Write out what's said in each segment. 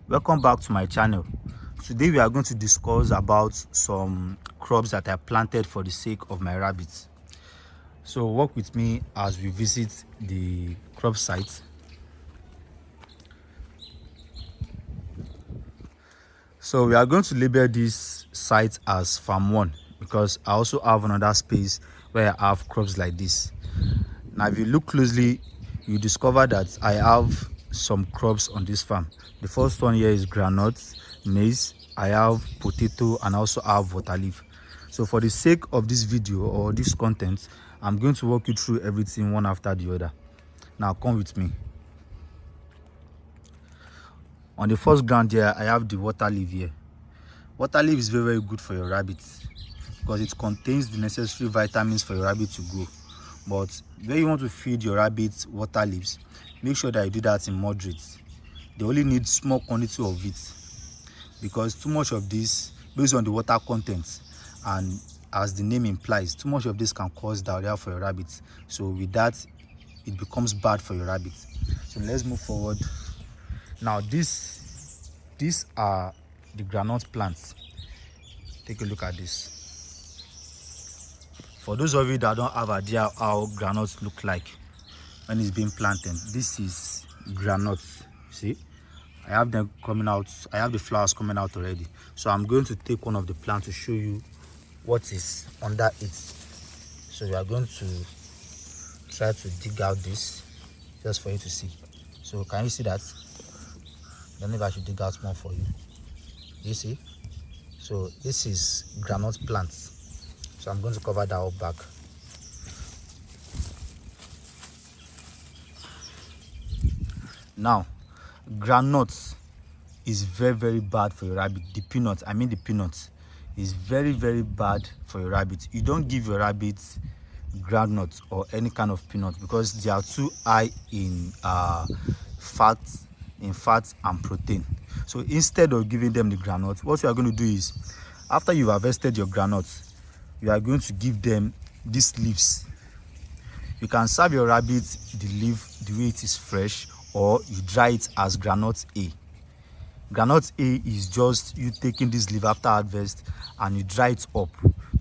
Welcome back to my channel. Today we are going to discuss about some crops that I planted for the sake of my rabbits. So work with me as we visit the crop site. So we are going to label this site as farm 1 because I also have another space where I have crops like this. Now if you look closely, you discover that I have some crops on this farm. The first one here is groundnuts, maize, I have potato, and I also have water leaf. So for the sake of this video or this content, I'm going to walk you through everything one after the other. Now come with me. On the first ground here, I have the water leaf here. Water leaf is very good for your rabbits because it contains the necessary vitamins for your rabbit to grow. But when you want to feed your rabbits water leaves, make sure that you do that in moderate. They only need small quantity of it because too much of this, based on the water content and as the name implies, too much of this can cause diarrhea for your rabbits. So with that, it becomes bad for your rabbits. So let's move forward. Now these are the groundnut plants. Take a look at this. For those of you that don't have idea how groundnuts look like when it's being planted, this is groundnuts. See, I have them coming out. I have the flowers coming out already. So I'm going to take one of the plants to show you what is under it. So we are going to try to dig out this just for you to see. So can you see that? Then maybe I should dig out more for you. You see? So this is groundnut plants. So I'm going to cover that up back. Now, groundnuts is very bad for your rabbit. The peanuts is very bad for your rabbit. You don't give your rabbits groundnuts or any kind of peanut because they are too high in fat and protein. So instead of giving them the groundnuts, what you are going to do is, after you've harvested your groundnuts, you are going to give them these leaves. You can serve your rabbits the leaf the way it is fresh, or you dry it as groundnut A. Groundnut A is just you taking this leaf after harvest and you dry it up.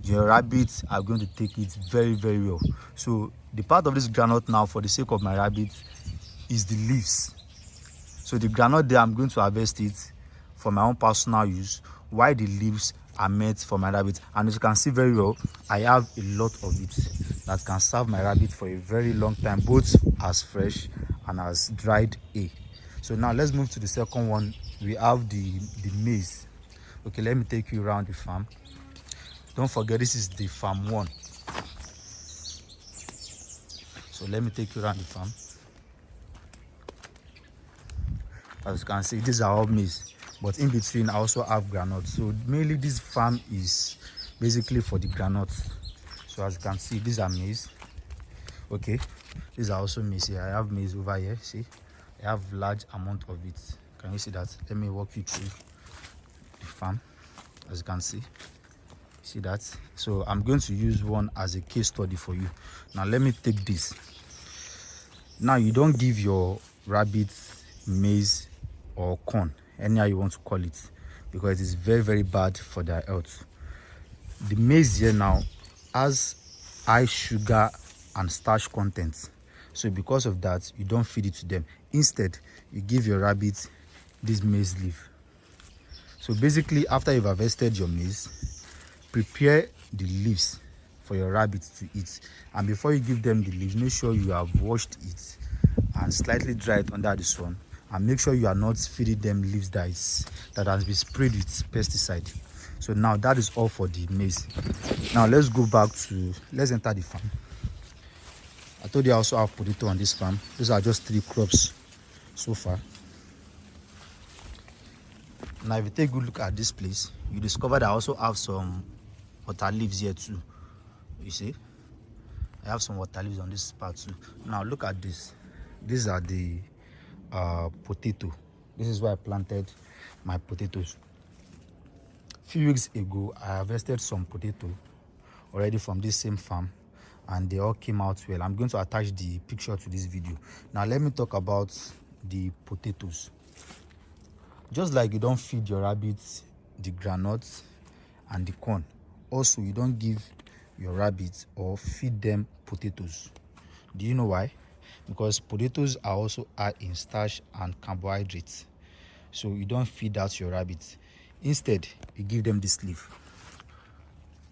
Your rabbits are going to take it very well. So the part of this groundnut now, for the sake of my rabbits, is the leaves. So the groundnut there, I'm going to harvest it for my own personal use, while the leaves are meant for my rabbit. And as you can see very well, I have a lot of it that can serve my rabbit for a very long time, both as fresh and as dried A. So now let's move to the second one. We have the maize. Okay, let me take you around the farm. Don't forget, this is the farm 1. So let me take you around the farm. As you can see, these are all maize, but in between I also have groundnuts. So mainly this farm is basically for the groundnuts. So as you can see, these are maize. Okay, these are also maize here. I have maize over here. See, I have large amount of it. Can you see that? Let me walk you through the farm. As you can see that. So I'm going to use one as a case study for you. Now let me take this. Now you don't give your rabbits maize or corn, anyhow you want to call it, because it is very bad for their health. The maize here now has high sugar and starch content, so because of that, you don't feed it to them. Instead, you give your rabbit this maize leaf. So basically, after you've harvested your maize, prepare the leaves for your rabbits to eat, and before you give them the leaves, make sure you have washed it and slightly dry it under the sun, and make sure you are not feeding them leaves that has been sprayed with pesticide. So now that is all for the maize. Now let's enter the farm. I told you I also have potato on this farm. These are just 3 crops so far. Now if you take a good look at this place, you discover that I also have some water leaves here too. You see, I have some water leaves on this part too. Now look at this. These are the potato. This is where I planted my potatoes. A few weeks ago, I harvested some potato already from this same farm, and they all came out well. I'm going to attach the picture to this video. Now let me talk about the potatoes. Just like you don't feed your rabbits the groundnuts and the corn, also you don't give your rabbits or feed them potatoes. Do you know why? Because potatoes are also high in starch and carbohydrates. So you don't feed out your rabbits. Instead, you give them this leaf.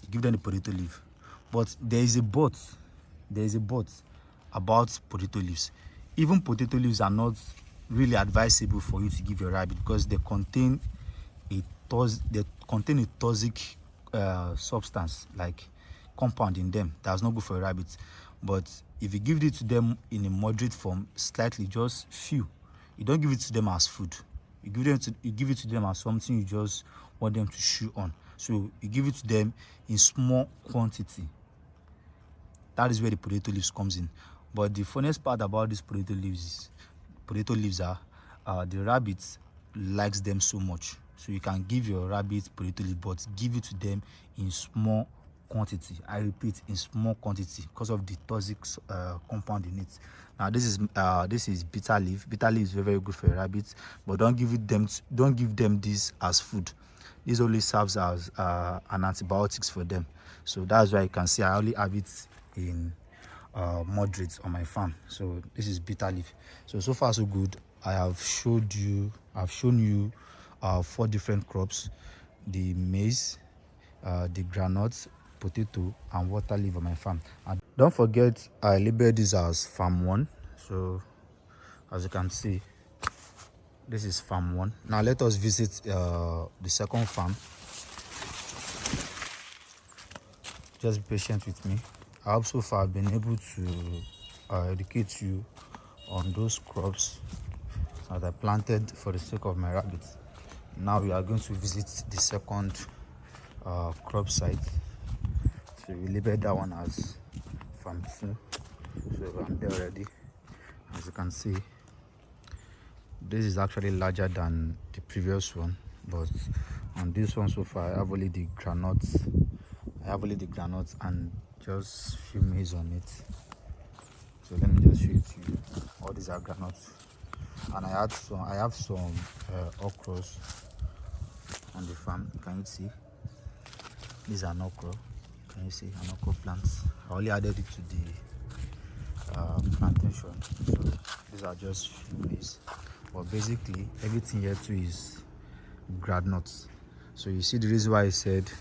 You give them the potato leaf. But there is a but. There is a but about potato leaves. Even potato leaves are not really advisable for you to give your rabbit because they contain a toxic substance, like compound in them that's not good for a rabbit. But if you give it to them in a moderate form, slightly, just few, you don't give it to them as food. You give it to them as something you just want them to chew on. So you give it to them in small quantity. That is where the potato leaves comes in. But the funniest part about these potato leaves are the rabbits likes them so much. So you can give your rabbits potato leaf, but give it to them in small quantity. I repeat, in small quantity, because of the toxic compound in it. Now this is bitter leaf. Bitter leaf is very, very good for your rabbits, but don't give them this as food. This only serves as an antibiotics for them. So that's why you can see I only have it in moderate on my farm. So this is bitter leaf. So far so good. I've shown you 4 different crops: the maize, the groundnuts, potato, and water leaf on my farm. And don't forget, I labeled this as farm 1. So as you can see, this is farm 1. Now let us visit the second farm. Just be patient with me. I hope so far I've been able to educate you on those crops that I planted for the sake of my rabbits. Now we are going to visit the second crop site. So we labeled that one as farm 2. So I'm there already. As you can see, this is actually larger than the previous one, but on this one so far I have only the groundnuts. And just few maize on it. So let me just show it to you. All these are groundnuts, and I have some okras on the farm. Can you see? These are an okra. Can you see an okra plant? I only added it to the plantation. So these are just few maize, but basically everything here too is groundnuts. So you see the reason why I said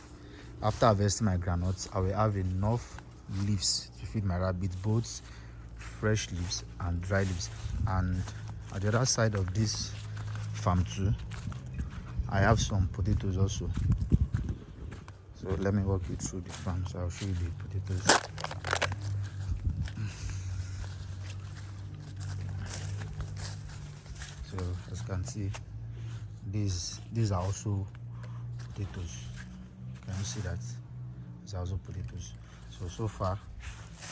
after harvesting my groundnuts, I will have enough leaves to feed my rabbits, both fresh leaves and dry leaves. And at the other side of this farm too, I have some potatoes also. So let me walk you through the farm. So I'll show you the potatoes. So as you can see, these are also potatoes. Can you see that? These are also potatoes. So far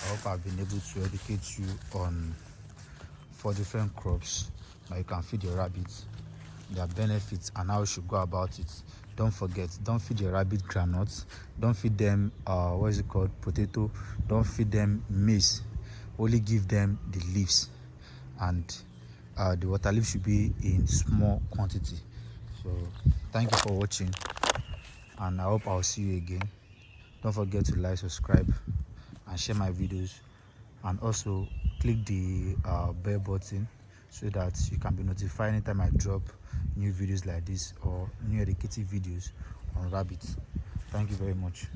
I hope I've been able to educate you on 4 different crops that you can feed your rabbits, their benefits, and how you should go about it. Don't forget, don't feed your rabbit groundnuts, don't feed them potato, don't feed them maize. Only give them the leaves, and the water leaf should be in small quantity. So thank you for watching, and I hope I'll see you again. Don't forget to like, subscribe, and share my videos, and also click the bell button so that you can be notified anytime I drop new videos like this or new educative videos on rabbits. Thank you very much.